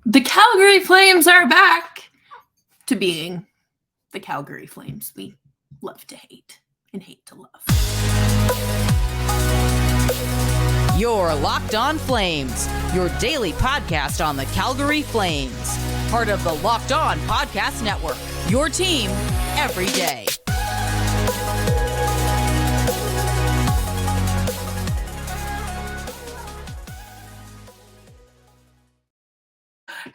The Calgary Flames are back to being the Calgary Flames we love to hate and hate to love. You're Locked On Flames, your daily podcast on the Calgary Flames. Part of the Locked On Podcast Network, your team every day.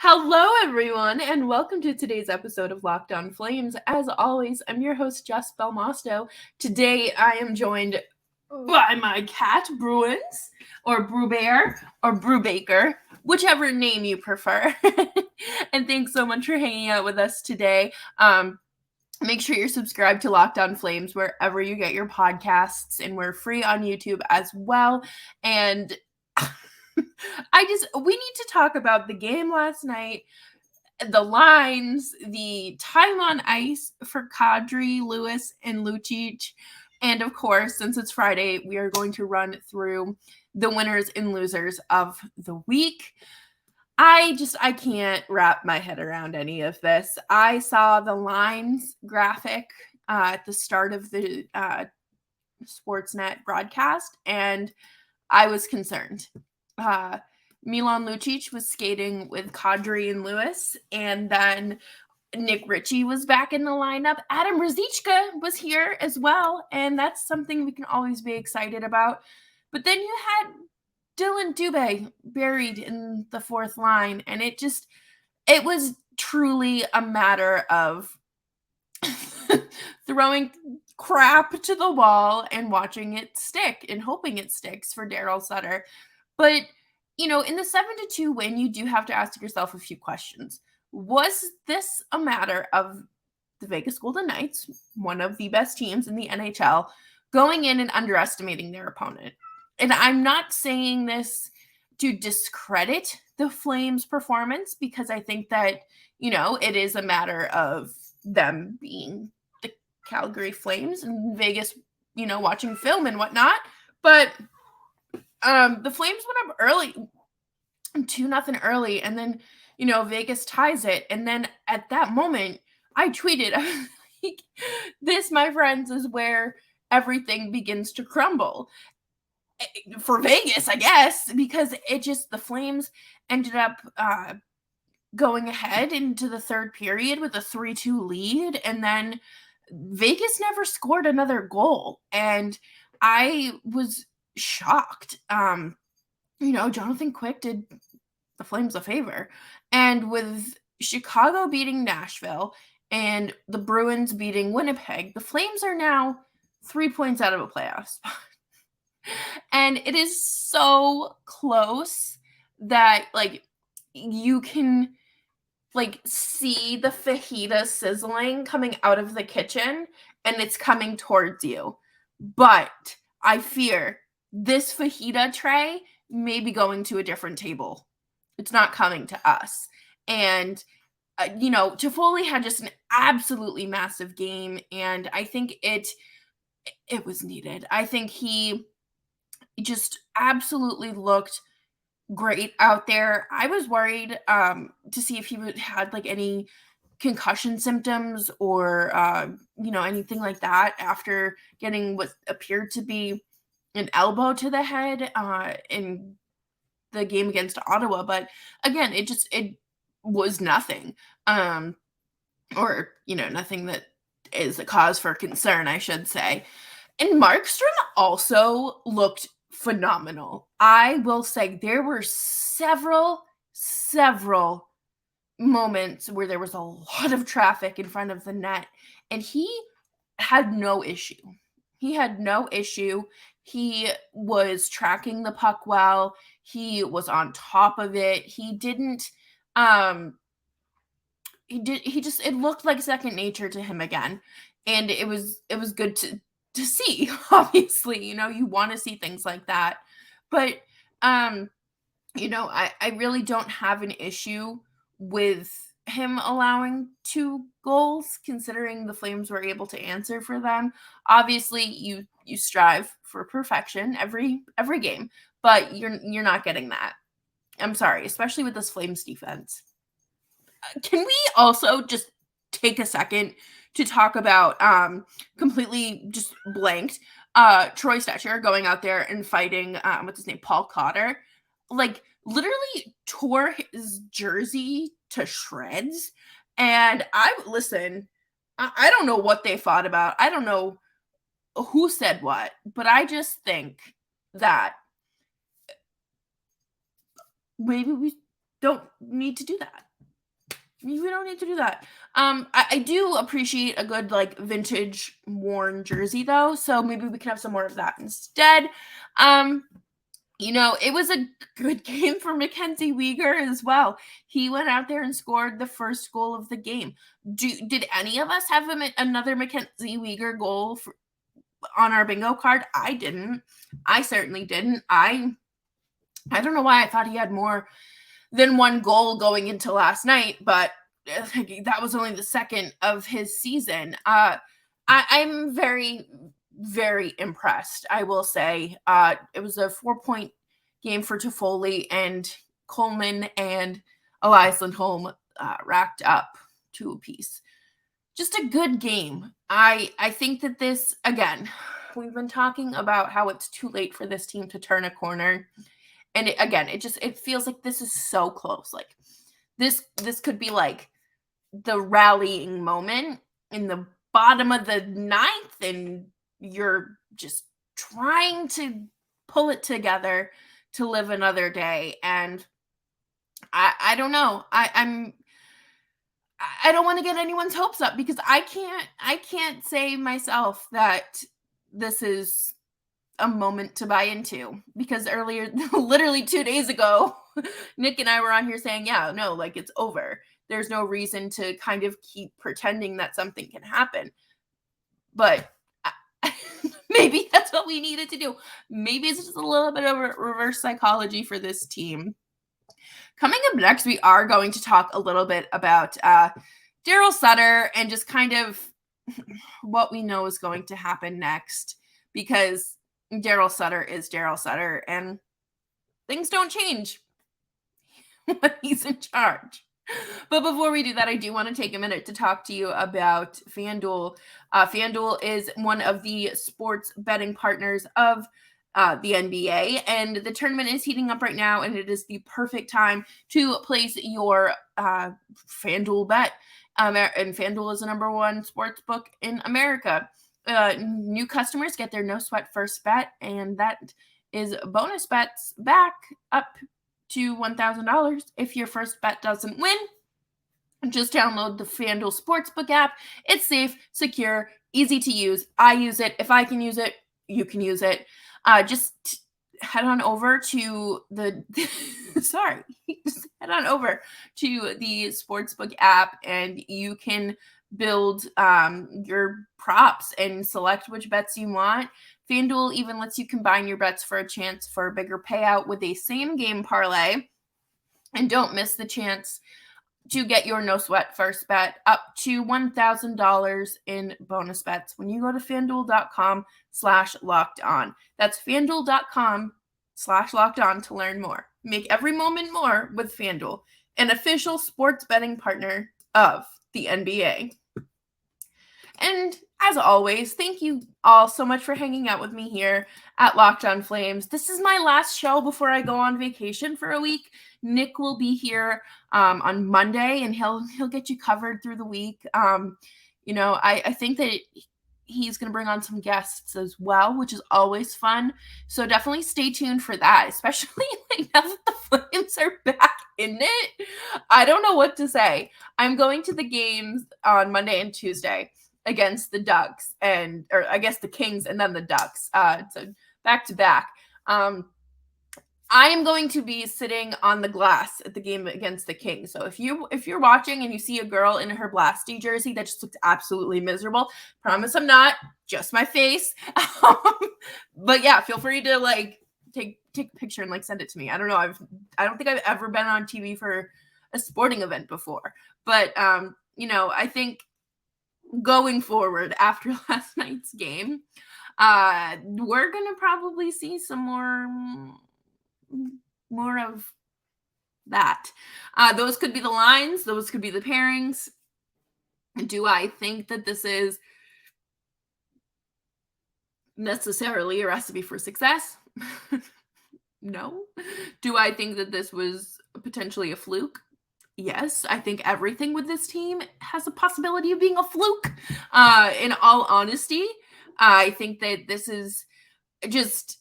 Hello, everyone, and welcome to today's episode of Locked On Flames. As always, I'm your host, Jess Belmosto. Today, I am joined by my cat, Bruins, or Brew Bear, or Brew Baker, whichever name you prefer. And thanks so much for hanging out with us today. Make sure you're subscribed to Locked On Flames wherever you get your podcasts, and we're free on YouTube as well. And we need to talk about the game last night, the lines, the time on ice for Kadri, Lewis, and Lucic. And of course, since it's Friday, we are going to run through the winners and losers of the week. I can't wrap my head around any of this. I saw the lines graphic at the start of the Sportsnet broadcast, and I was concerned. Milan Lucic was skating with Kadri and Lewis, and then Nick Ritchie was back in the lineup. Adam Ruzicka was here as well, and that's something we can always be excited about. But then you had Dylan Dubé buried in the fourth line, and it was truly a matter of throwing crap to the wall and watching it stick and hoping it sticks for Daryl Sutter. But, in the 7-2 win, you do have to ask yourself a few questions. Was this a matter of the Vegas Golden Knights, one of the best teams in the NHL, going in and underestimating their opponent? And I'm not saying this to discredit the Flames' performance, because I think that, it is a matter of them being the Calgary Flames and Vegas, watching film and whatnot. But the Flames went up early, 2-0 early, and then, Vegas ties it. And then at that moment, I tweeted, like, this, my friends, is where everything begins to crumble. For Vegas, I guess, because the Flames ended up going ahead into the third period with a 3-2 lead, and then Vegas never scored another goal. And I was shocked. Jonathan Quick did the Flames a favor. And with Chicago beating Nashville and the Bruins beating Winnipeg, the Flames are now 3 points out of a playoff spot. And it is so close that, you can, see the fajita sizzling coming out of the kitchen, and it's coming towards you. But I fear this fajita tray may be going to a different table. It's not coming to us. And, Toffoli had just an absolutely massive game, and I think it was needed. I think he just absolutely looked great out there. I was worried to see if he had any concussion symptoms or anything like that after getting what appeared to be an elbow to the head in the game against Ottawa. But again, it was nothing, or nothing that is a cause for concern, I should say. And Markstrom also looked phenomenal. I will say there were several moments where there was a lot of traffic in front of the net, and he had no issue. He was tracking the puck well. He was on top of it. It looked like second nature to him again. And it was good to see. Obviously, you want to see things like that. But I really don't have an issue with him allowing 2 goals, considering the Flames were able to answer for them. Obviously, you strive for perfection every game, but you're not getting that. I'm sorry, especially with this Flames defense. Can we also just take a second to talk about completely just blanked Troy Stetcher going out there and fighting what's his name, Paul Cotter, like literally tore his jersey to shreds. And I don't know what they fought about. I don't know who said what, but I just think that maybe we don't need to do that. We don't need to do that. I do appreciate a good like vintage worn jersey though, so maybe we can have some more of that instead. It was a good game for Mackenzie Weegar as well. He went out there and scored the first goal of the game. Did any of us have another Mackenzie Weegar goal on our bingo card? I didn't. I certainly didn't. I don't know why I thought he had more than one goal going into last night, but that was only the second of his season. I'm very, very impressed, I will say. It was a 4-point game for Toffoli, and Coleman and Elias Lindholm racked up 2 apiece. Just a good game. I think that this, again, we've been talking about how it's too late for this team to turn a corner. And it feels like this is so close. Like this could be like the rallying moment in the bottom of the ninth, and you're just trying to pull it together to live another day. And I don't know. I don't want to get anyone's hopes up, because I can't say myself that this is a moment to buy into, because earlier, literally 2 days ago, Nick and I were on here saying, yeah, no, like it's over. There's no reason to kind of keep pretending that something can happen. But maybe that's what we needed to do. Maybe it's just a little bit of reverse psychology for this team. Coming up next, we are going to talk a little bit about Daryl Sutter and just kind of what we know is going to happen next, because Daryl Sutter is Daryl Sutter, and things don't change when he's in charge. But before we do that, I do want to take a minute to talk to you about FanDuel. FanDuel is one of the sports betting partners of the NBA, and the tournament is heating up right now, and it is the perfect time to place your FanDuel bet. And FanDuel is the #1 sports book in America. New customers get their no sweat first bet, and that is bonus bets back up to $1,000 if your first bet doesn't win. Just download the FanDuel Sportsbook app. It's safe, secure, easy to use. I use it. If I can use it, you can use it. Just head on over to the just head on over to the Sportsbook app, and you can build your props and select which bets you want. FanDuel even lets you combine your bets for a chance for a bigger payout with a same game parlay. And don't miss the chance to get your no sweat first bet up to $1,000 in bonus bets when you go to FanDuel.com/locked-on. That's FanDuel.com/locked-on to learn more. Make every moment more with FanDuel, an official sports betting partner of the NBA. And as always, thank you all so much for hanging out with me here at Locked On Flames. This is my last show before I go on vacation for a week. Nick will be here on Monday, and he'll get you covered through the week. I think that he's going to bring on some guests as well, which is always fun. So definitely stay tuned for that, especially like now that the Flames are back in it. I don't know what to say. I'm going to the games on Monday and Tuesday against the Ducks, or I guess the Kings and then the Ducks. So back to back. I am going to be sitting on the glass at the game against the Kings. So if you're watching and you see a girl in her Blasty jersey that just looks absolutely miserable, promise I'm not, just my face. But yeah, feel free to like take a picture and like send it to me. I don't know. I don't think I've ever been on TV for a sporting event before, but I think going forward after last night's game, we're gonna probably see some more of that. Those could be the lines. Those could be the pairings. Do I think that this is necessarily a recipe for success? No. Do I think that this was potentially a fluke? Yes. I think everything with this team has a possibility of being a fluke. In all honesty, I think that this is just,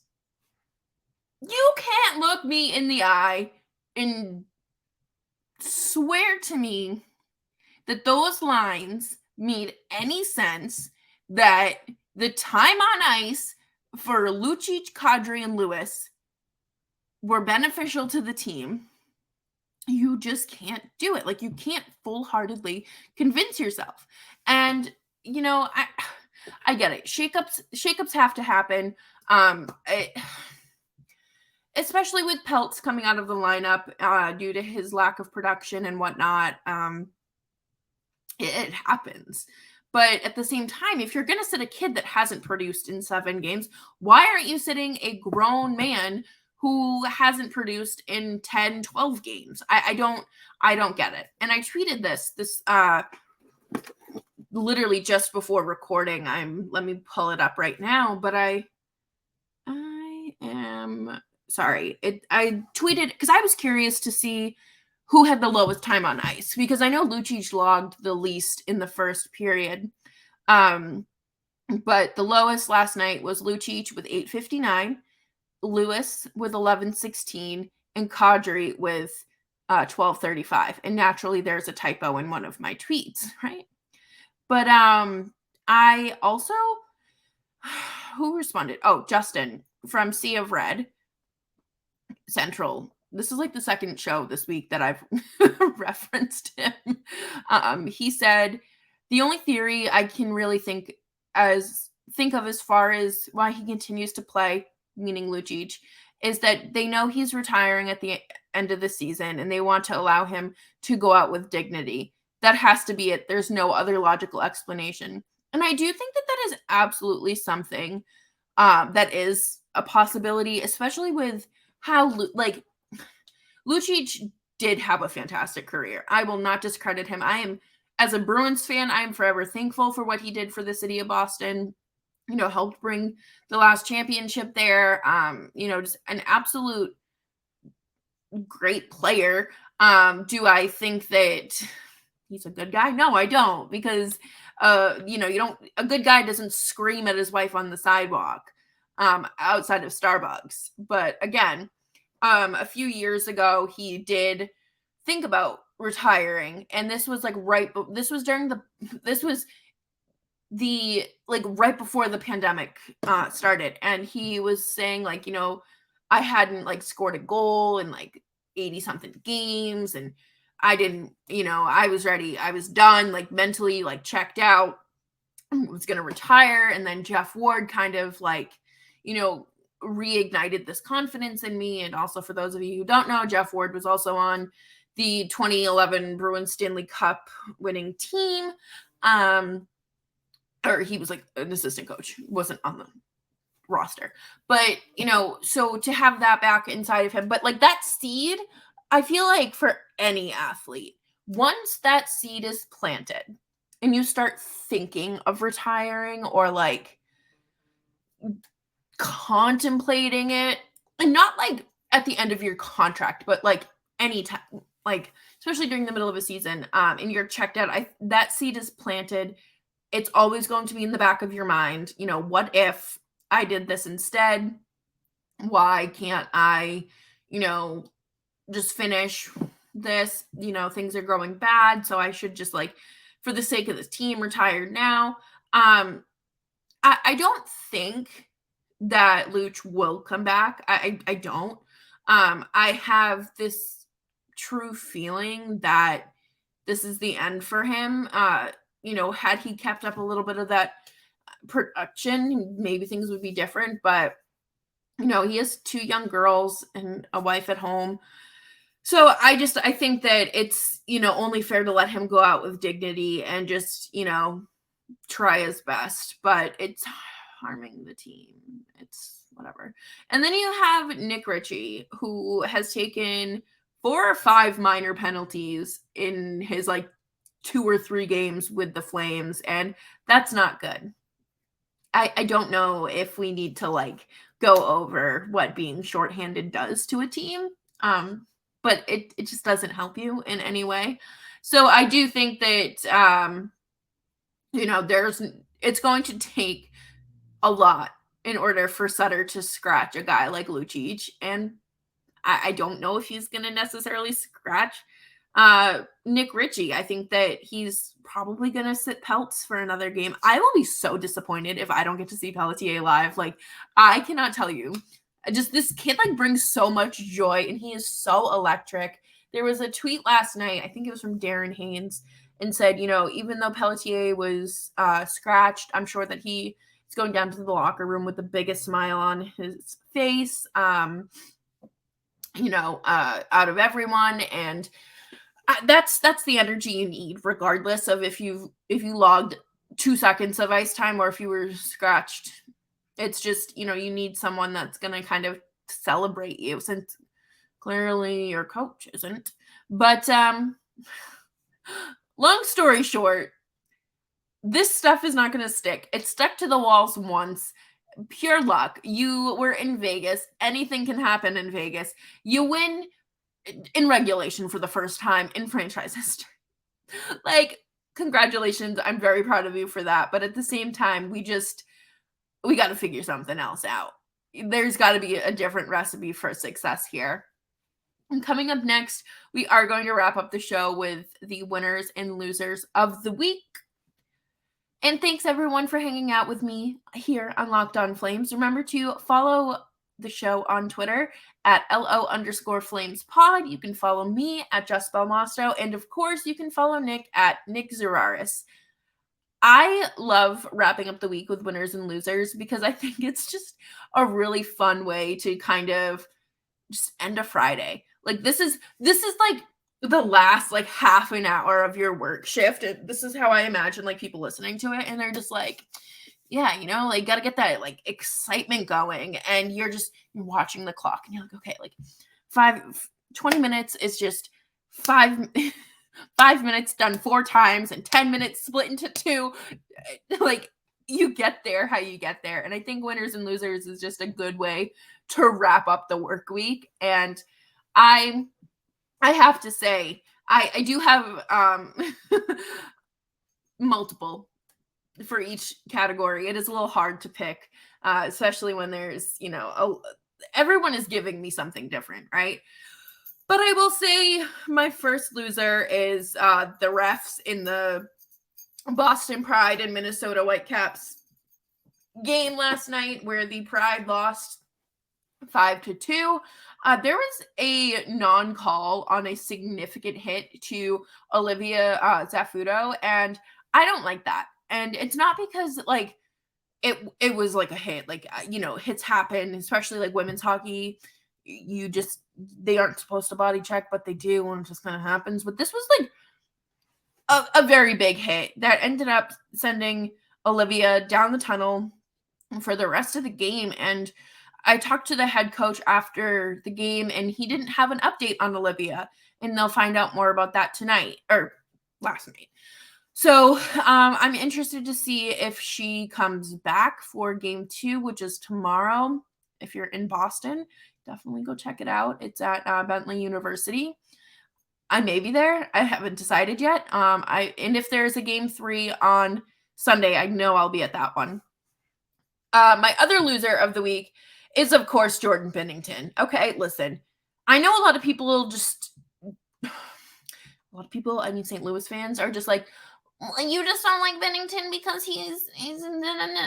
you can't look me in the eye and swear to me that those lines made any sense, that the time on ice for Lucic, Kadri, and Lewis were beneficial to the team. You just can't do it. Like, you can't full-heartedly convince yourself. And I get it. Shakeups have to happen. Especially with Peltz coming out of the lineup due to his lack of production and whatnot. It happens. But at the same time, if you're going to sit a kid that hasn't produced in 7 games, why aren't you sitting a grown man who hasn't produced in 10, 12 games? I don't get it. And I tweeted this literally just before recording. Let me pull it up right now, but I am sorry. I tweeted because I was curious to see who had the lowest time on ice, because I know Lucic logged the least in the first period. But the lowest last night was Lucic with 8:59, Lewis with 11:16, and Kadri with 12:35. And naturally, there's a typo in one of my tweets, right? But I also, who responded? Oh, Justin from Sea of Red Central. This is like the second show this week that I've referenced him. He said, the only theory I can really think of as far as why he continues to play, meaning Lucic, is that they know he's retiring at the end of the season and they want to allow him to go out with dignity. That has to be it. There's no other logical explanation. And I do think that that is absolutely something that is a possibility, especially with how, Lucic did have a fantastic career. I will not discredit him. As a Bruins fan, I am forever thankful for what he did for the city of Boston. Helped bring the last championship there. Just an absolute great player. Do I think that he's a good guy? No, I don't, because a good guy doesn't scream at his wife on the sidewalk outside of Starbucks. But again, a few years ago, he did think about retiring, and this was right before the pandemic started, and he was saying I hadn't scored a goal in 80 something games, and I didn't, I was ready, I was done, mentally checked out, I was gonna retire. And then Jeff Ward kind of reignited this confidence in me. And also, for those of you who don't know, Jeff Ward was also on the 2011 Bruins Stanley Cup winning team. Or he was an assistant coach, wasn't on the roster. But, so to have that back inside of him, but that seed, I feel for any athlete, once that seed is planted and you start thinking of retiring or contemplating it, and not at the end of your contract, but anytime, especially during the middle of a season, and you're checked out, that seed is planted. It's always going to be in the back of your mind. What if I did this instead? Why can't I, just finish this? Things are going bad, so I should just for the sake of this team, retire now. I don't think that Luch will come back. I don't. I have this true feeling that this is the end for him. Had he kept up a little bit of that production, maybe things would be different. But, he has 2 young girls and a wife at home. So I think that it's, only fair to let him go out with dignity and just, try his best. But it's harming the team. It's whatever. And then you have Nick Ritchie, who has taken 4 or 5 minor penalties in his like 2 or 3 games with the Flames, and that's not good. I don't know if we need to like go over what being shorthanded does to a team. But it just doesn't help you in any way. So I do think that it's going to take a lot in order for Sutter to scratch a guy like Lucic, and I don't know if he's going to necessarily scratch Nick Ritchie. I think that he's probably going to sit Pelts for another game. I will be so disappointed if I don't get to see Pelletier live. Like, I cannot tell you. Just this kid like brings so much joy, and he is so electric. There was a tweet last night, I think it was from Darren Haynes, and said, even though Pelletier was scratched, I'm sure that he is going down to the locker room with the biggest smile on his face. Out of everyone, and that's the energy you need, regardless of if you logged 2 seconds of ice time or if you were scratched. It's just you need someone that's gonna kind of celebrate you, since clearly your coach isn't. But long story short, this stuff is not gonna stick. It stuck to the walls once. Pure luck. You were in Vegas. Anything can happen in Vegas. You win in regulation for the first time in franchise history. Like, congratulations. I'm very proud of you for that. But at the same time, we got to figure something else out. There's got to be a different recipe for success here. And coming up next, we are going to wrap up the show with the winners and losers of the week. And thanks everyone for hanging out with me here on Locked On Flames. Remember to follow the show on Twitter at @LO_FlamesPod. You can follow me at Just Belmosto. And of course, you can follow Nick at Nick Zuraris. I love wrapping up the week with winners and losers because I think it's just a really fun way to kind of just end a Friday. Like this is like the last like half an hour of your work shift. And this is how I imagine like people listening to it, and they're just like, yeah, like gotta get that like excitement going, and you're watching the clock and you're like, okay, like 20 minutes is just 5 minutes done 4 times, and 10 minutes split into 2. Like, you get there how you get there. And I think winners and losers is just a good way to wrap up the work week. And I have to say, I do have multiple for each category. It is a little hard to pick, especially when there's, everyone is giving me something different, right? But I will say my first loser is the refs in the Boston Pride and Minnesota Whitecaps game last night, where the Pride lost 5-2. There was a non-call on a significant hit to Olivia Zafudo, and I don't like that. And it's not because like it was like a hit. Like hits happen, especially like women's hockey. They aren't supposed to body check, but they do, and it just kind of happens. But this was like a very big hit that ended up sending Olivia down the tunnel for the rest of the game. And I talked to the head coach after the game, and he didn't have an update on Olivia, and they'll find out more about that tonight or last night. So I'm interested to see if she comes back for game 2, which is tomorrow. If you're in Boston, definitely go check it out. It's at Bentley University. I may be there. I haven't decided yet. And if there's a game 3 on Sunday, I know I'll be at that one. My other loser of the week is, of course, Jordan Binnington. Okay, listen. I know a lot of people I mean, St. Louis fans are just like, you just don't like Binnington because he's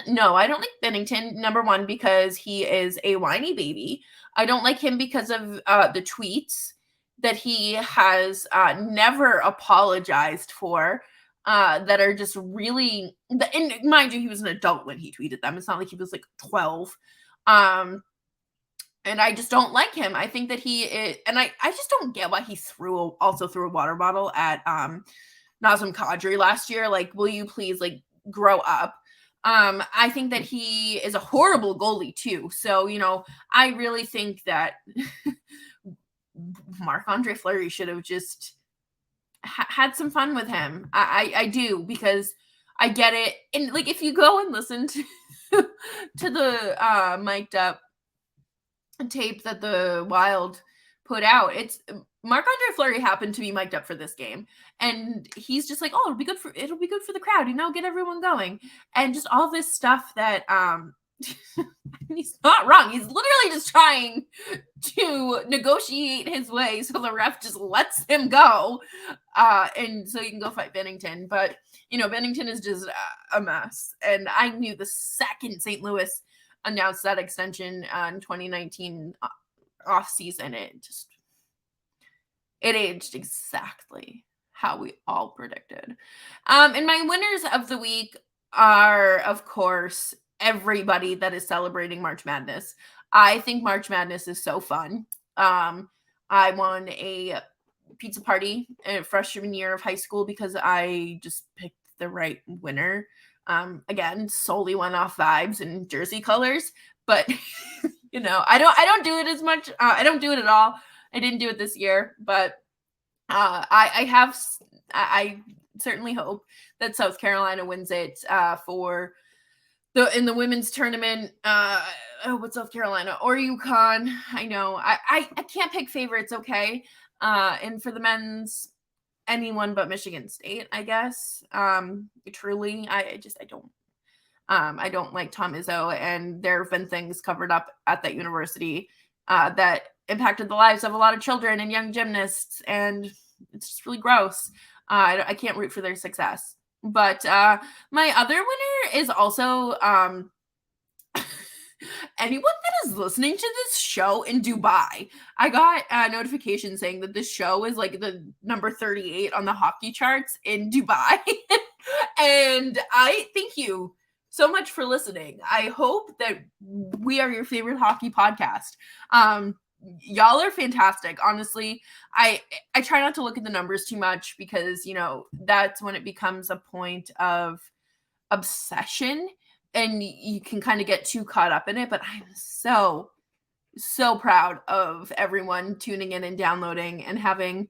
no, I don't like Binnington. Number one, because he is a whiny baby. I don't like him because of the tweets that he has never apologized for, that are just really, and mind you, he was an adult when he tweeted them. It's not like he was like 12. And I just don't like him. I think that he is, and I just don't get why he also threw a water bottle at Nazem Kadri last year. Like, will you please like grow up? I think that he is a horrible goalie too. So, I really think that Marc-Andre Fleury should have just had some fun with him. I do, because I get it. And like, if you go and listen to to the mic'd up tape that the Wild put out, it's Marc-Andre Fleury happened to be mic'd up for this game, and he's just like, oh, it'll be good for the crowd, get everyone going, and just all this stuff that he's not wrong. He's literally just trying to negotiate his way so the ref just lets him go, and so he can go fight Bennington. But Bennington is just a mess, and I knew the second St. Louis announced that extension in 2019 off season, it aged exactly how we all predicted. And my winners of the week are, of course, everybody that is celebrating March Madness. I think March Madness is so fun. I won a pizza party freshman year of high school because I just picked the right winner. Again, solely went off vibes and jersey colors, but I don't do it as much. I don't do it at all. I didn't do it this year, but I certainly hope that South Carolina wins it in the women's tournament. What's South Carolina or UConn? I know I can't pick favorites. Okay. And for the men's, anyone but Michigan State, I guess. Truly, I don't like Tom Izzo, and there have been things covered up at that university that impacted the lives of a lot of children and young gymnasts, and it's just really gross. I can't root for their success. But my other winner is also anyone that is listening to this show in Dubai. I got a notification saying that this show is like the number 38 on the hockey charts in Dubai. And I thank you so much for listening. I hope that we are your favorite hockey podcast. Y'all are fantastic. Honestly, I try not to look at the numbers too much because, that's when it becomes a point of obsession and you can kind of get too caught up in it. But I'm so, so proud of everyone tuning in and downloading and having,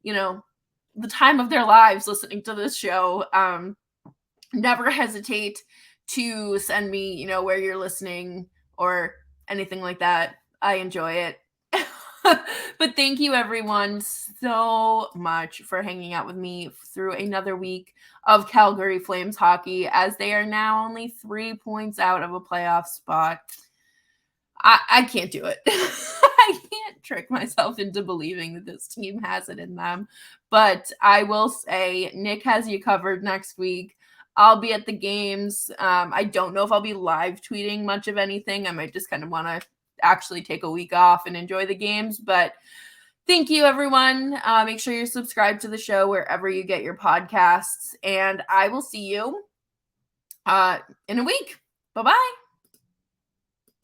the time of their lives listening to this show. Never hesitate to send me, where you're listening or anything like that. I enjoy it. But thank you everyone so much for hanging out with me through another week of Calgary Flames hockey, as they are now only 3 points out of a playoff spot. I can't do it. I can't trick myself into believing that this team has it in them. But I will say Nick has you covered next week. I'll be at the games. I don't know if I'll be live tweeting much of anything. I might just kind of want to actually take a week off and enjoy the games. But thank you, everyone. Make sure you're subscribed to the show wherever you get your podcasts. And I will see you in a week. Bye-bye.